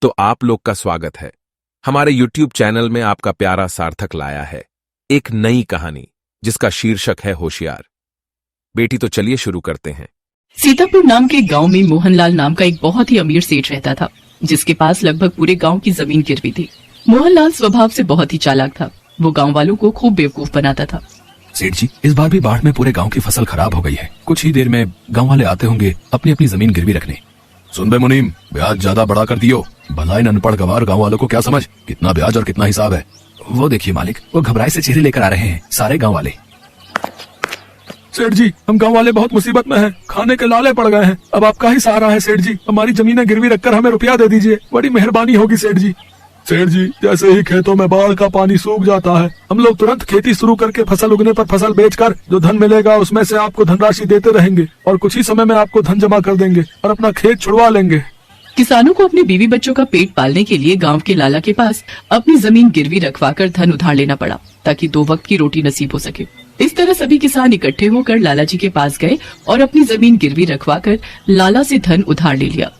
तो आप लोग का स्वागत है। हमारे YouTube चैनल में आपका प्यारा सार्थक लाया है एक नई कहानी जिसका शीर्षक है होशियार। बेटी तो चलिए शुरू करते हैं। सीतापुर नाम के गांव में मोहनलाल नाम का एक बहुत ही अमीर सेठ रहता था, जिसके पास लगभग पूरे गांव की जमीन गिरवी थी। मोहनलाल स्वभाव से बहुत ही चालाक था। वो गांव वालों को खूब बेवकूफ बनाता था। सेठ जी, इस बार भी बाढ़ में पूरे गांव की फसल खराब हो गई है। कुछ ही देर में गांव वाले आते होंगे अपनी अपनी जमीन गिरवी रखने। सुन बे मुनीम, ब्याज ज्यादा बढ़ा कर दियो। भलाई अनपढ़ गवार गांव वालों को क्या समझ कितना ब्याज और कितना हिसाब है। वो देखिए मालिक, वो घबराए से चेहरे लेकर आ रहे हैं सारे गांव वाले। सेठ जी, हम गांव वाले बहुत मुसीबत में हैं, खाने के लाले पड़ गए हैं। अब आपका ही सहारा है सेठ जी। हमारी जमीनें गिरवी रखकर हमें रुपया दे दीजिए, बड़ी मेहरबानी होगी सेठ जी। सेठ जी, जैसे ही खेतों में बाढ़ का पानी सूख जाता है, हम लोग तुरंत खेती शुरू करके फसल उगने पर फसल बेचकर जो धन मिलेगा उसमें से आपको धनराशि देते रहेंगे और कुछ ही समय में आपको धन जमा कर देंगे और अपना खेत छुड़वा लेंगे। किसानों को अपने बीवी बच्चों का पेट पालने के लिए गांव के लाला के पास अपनी जमीन गिरवी रखवाकर धन उधार लेना पड़ा, ताकि 2 वक्त की रोटी नसीब हो सके। इस तरह सभी किसान इकट्ठे होकर लाला जी के पास गए और अपनी जमीन गिरवी रखवाकर लाला से धन उधार ले लिया।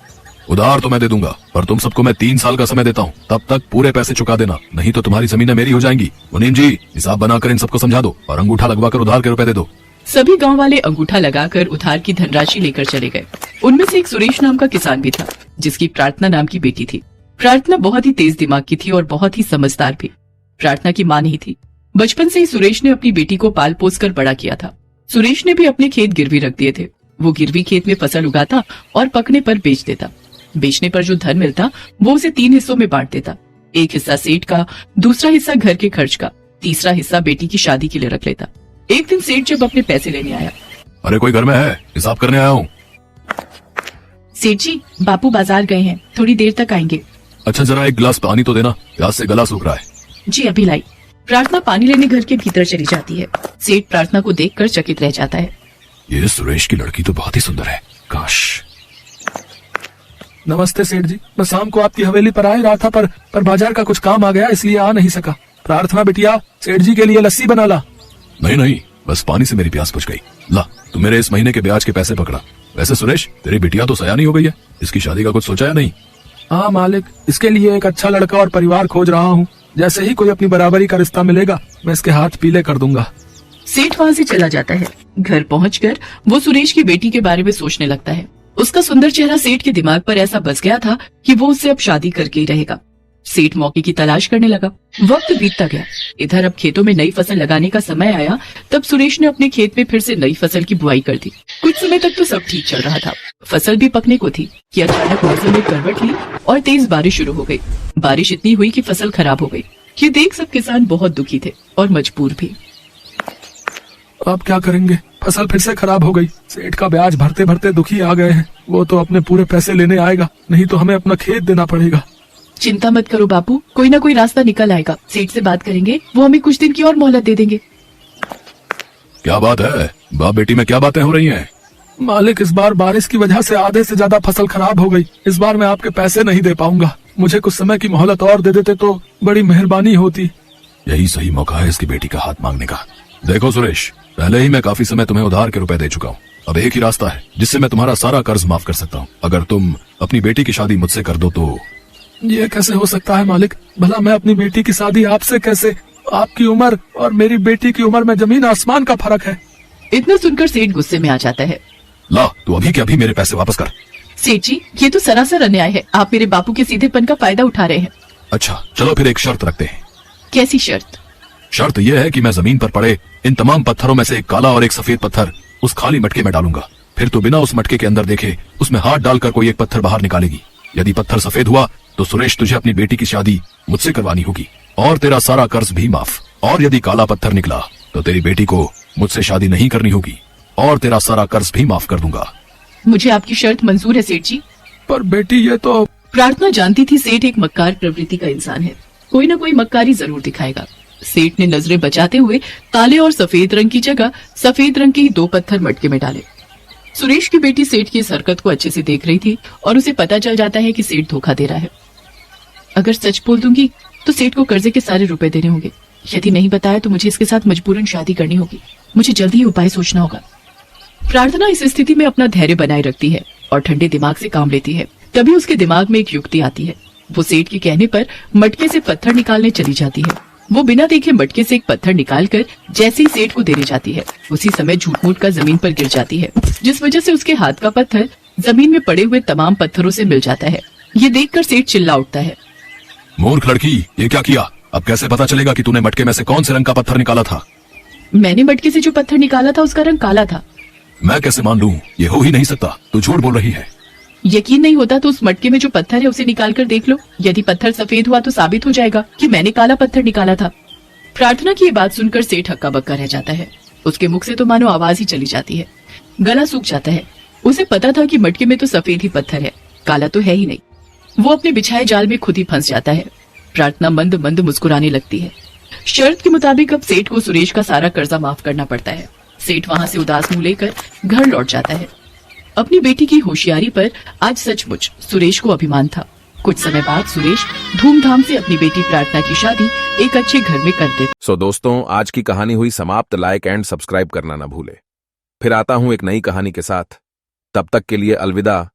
उधार तो मैं दे दूंगा, पर तुम सबको मैं 3 साल का समय देता हूँ। तब तक पूरे पैसे चुका देना, नहीं तो तुम्हारी जमीनें मेरी हो जाएंगी। मुनीम जी, हिसाब बनाकर इन सबको समझा दो और अंगूठा लगवाकर उधार के रुपए दे दो। सभी गांव वाले अंगूठा लगाकर उधार की धनराशि लेकर चले गए। उनमें से एक सुरेश नाम का किसान भी था, जिसकी प्रार्थना नाम की बेटी थी। प्रार्थना बहुत ही तेज दिमाग की थी और बहुत ही समझदार भी। प्रार्थना की मां नहीं थी। बचपन से ही सुरेश ने अपनी बेटी को पाल पोस कर बड़ा किया था। सुरेश ने भी अपने खेत गिरवी रख दिए थे। वो गिरवी खेत में फसल उगाता और पकने पर बेच देता। बेचने पर जो धन मिलता वो उसे 3 हिस्सों में बांट देता। एक हिस्सा सेठ का, दूसरा हिस्सा घर के खर्च का, तीसरा हिस्सा बेटी की शादी के लिए रख लेता। एक दिन सेठ जब अपने पैसे लेने आया, अरे कोई घर में है? हिसाब करने आया हूँ। सेठ जी, बापू बाजार गए हैं, थोड़ी देर तक आएंगे। अच्छा, जरा एक गिलास पानी तो देना, प्यास से गला सूख रहा है। जी अभी लाई। प्रार्थना पानी लेने घर के भीतर चली जाती है। सेठ प्रार्थना को देखकर चकित रह जाता है। ये सुरेश की लड़की तो बहुत ही सुंदर है, काश। नमस्ते सेठ जी, मैं शाम को आपकी हवेली पर आ रहा था, पर बाजार का कुछ काम आ गया इसलिए आ नहीं सका। प्रार्थना बिटिया, सेठ जी के लिए लस्सी बना ला। नहीं, बस पानी से मेरी प्यास बुझ गई। ला, तू मेरे इस महीने के ब्याज के पैसे पकड़ा। वैसे सुरेश, तेरी बिटिया तो सयानी हो गई है, इसकी शादी का कुछ सोचा या नहीं? हाँ मालिक, इसके लिए एक अच्छा लड़का और परिवार खोज रहा हूँ। जैसे ही कोई अपनी बराबरी का रिश्ता मिलेगा, मैं इसके हाथ पीले कर दूंगा। सेठ वहाँ से चला जाता है। घर पहुँचकर वो सुरेश की बेटी के बारे में सोचने लगता है। उसका सुंदर चेहरा सेठ के दिमाग पर ऐसा बस गया था कि वो उससे अब शादी करके ही रहेगा। सेठ मौके की तलाश करने लगा। वक्त बीतता गया। इधर अब खेतों में नई फसल लगाने का समय आया, तब सुरेश ने अपने खेत में फिर से नई फसल की बुआई कर दी। कुछ समय तक तो सब ठीक चल रहा था, फसल भी पकने को थी कि अचानक मौसम में करवट ली और तेज बारिश शुरू हो गई। बारिश इतनी हुई कि फसल खराब हो गई। ये देख सब किसान बहुत दुखी थे और मजबूर भी। अब क्या करेंगे? फसल फिर से खराब हो गई। सेठ का ब्याज भरते भरते दुखी आ गए हैं। वो तो अपने पूरे पैसे लेने आएगा, नहीं तो हमें अपना खेत देना पड़ेगा। चिंता मत करो बापू, कोई ना कोई रास्ता निकल आएगा। सेठ से बात करेंगे, वो हमें कुछ दिन की और मोहलत दे देंगे। क्या बात है बाप बेटी में, क्या बातें हो रही हैं? मालिक, इस बार बारिश की वजह से आधे से ज्यादा फसल खराब हो गई। इस बार मैं आपके पैसे नहीं दे पाऊंगा। मुझे कुछ समय की मोहलत और दे देते तो बड़ी मेहरबानी होती। यही सही मौका है इसकी बेटी का हाथ मांगने का। देखो सुरेश, पहले ही मैं काफी समय तुम्हें उधार के रुपए दे चुका हूँ। अब एक ही रास्ता है जिससे मैं तुम्हारा सारा कर्ज माफ कर सकता हूँ। अगर तुम अपनी बेटी की शादी मुझसे कर दो तो। ये कैसे हो सकता है मालिक? भला मैं अपनी बेटी की शादी आपसे कैसे? आपकी उम्र और मेरी बेटी की उम्र में जमीन आसमान का फर्क है। इतना सुनकर सेठ गुस्से में आ जाता है। ला, तू अभी के अभी मेरे पैसे वापस कर। सेठ जी, ये तो सरासर अन्याय है। आप मेरे बापू के सीधेपन का फायदा उठा रहे हैं। अच्छा चलो, फिर एक शर्त रखते हैं। कैसी शर्त? शर्त यह है कि मैं जमीन पर पड़े इन तमाम पत्थरों में से एक काला और एक सफेद पत्थर उस खाली मटके में डालूंगा। फिर तू बिना उस मटके के अंदर देखे उसमें हाथ डालकर कोई एक पत्थर बाहर निकालेगी। यदि पत्थर सफेद हुआ तो सुरेश, तुझे अपनी बेटी की शादी मुझसे करवानी होगी और तेरा सारा कर्ज भी माफ। और यदि काला पत्थर निकला तो तेरी बेटी को मुझसे शादी नहीं करनी होगी और तेरा सारा कर्ज भी माफ कर दूंगा। मुझे आपकी शर्त मंजूर है सेठ जी। पर बेटी, ये तो। प्रार्थना जानती थी सेठ एक मक्कार प्रवृत्ति का इंसान है, कोई ना कोई मक्कारी जरूर दिखाएगा। सेठ ने नजरें बचाते हुए काले और सफेद रंग की जगह सफेद रंग के ही 2 पत्थर मटके में डाले। सुरेश की बेटी सेठ की इस हरकत को अच्छे से देख रही थी और उसे पता चल जाता है कि सेठ धोखा दे रहा है। अगर सच बोल दूंगी तो सेठ को कर्जे के सारे रुपए देने होंगे। यदि नहीं बताया तो मुझे इसके साथ मजबूरन शादी करनी होगी। मुझे जल्दी ही उपाय सोचना होगा। प्रार्थना इस स्थिति में अपना धैर्य बनाए रखती है और ठंडे दिमाग से काम लेती है। तभी उसके दिमाग में एक युक्ति आती है। वो सेठ के कहने पर मटके से पत्थर निकालने चली जाती है। वो बिना देखे मटके से एक पत्थर निकालकर जैसे ही सेठ को देने जाती है, उसी समय झूठ-मूठ का जमीन पर गिर जाती है, जिस वजह से उसके हाथ का पत्थर जमीन में पड़े हुए तमाम पत्थरों से मिल जाता है। ये देखकर सेठ चिल्ला उठता है। मूर्ख लड़की, ये क्या किया? अब कैसे पता चलेगा कि तूने मटके में से कौन से रंग का पत्थर निकाला था? मैंने मटके से जो पत्थर निकाला था उसका रंग काला था। मैं कैसे मान लूं? ये हो ही नहीं सकता, तू झूठ बोल रही है। यकीन नहीं होता तो उस मटके में जो पत्थर है उसे निकाल कर देख लो। यदि पत्थर सफेद हुआ तो साबित हो जाएगा कि मैंने काला पत्थर निकाला था। प्रार्थना की ये बात सुनकर सेठ हक्का बक्का रह जाता है। उसके मुख से तो मानो आवाज ही चली जाती है, गला सूख जाता है। उसे पता था कि मटके में तो सफेद ही पत्थर है, काला तो है ही नहीं। वो अपने बिछाए जाल में खुद ही फंस जाता है। प्रार्थना मंद मंद मुस्कुराने लगती है। शर्त के मुताबिक अब सेठ को सुरेश का सारा कर्जा माफ करना पड़ता है। सेठ वहां से उदास मुंह लेकर घर लौट जाता है। अपनी बेटी की होशियारी पर आज सचमुच सुरेश को अभिमान था। कुछ समय बाद सुरेश धूमधाम से अपनी बेटी प्रार्थना की शादी एक अच्छे घर में कर देता। सो दोस्तों, आज की कहानी हुई समाप्त। लाइक एंड सब्सक्राइब करना ना भूले। फिर आता हूं एक नई कहानी के साथ। तब तक के लिए अलविदा।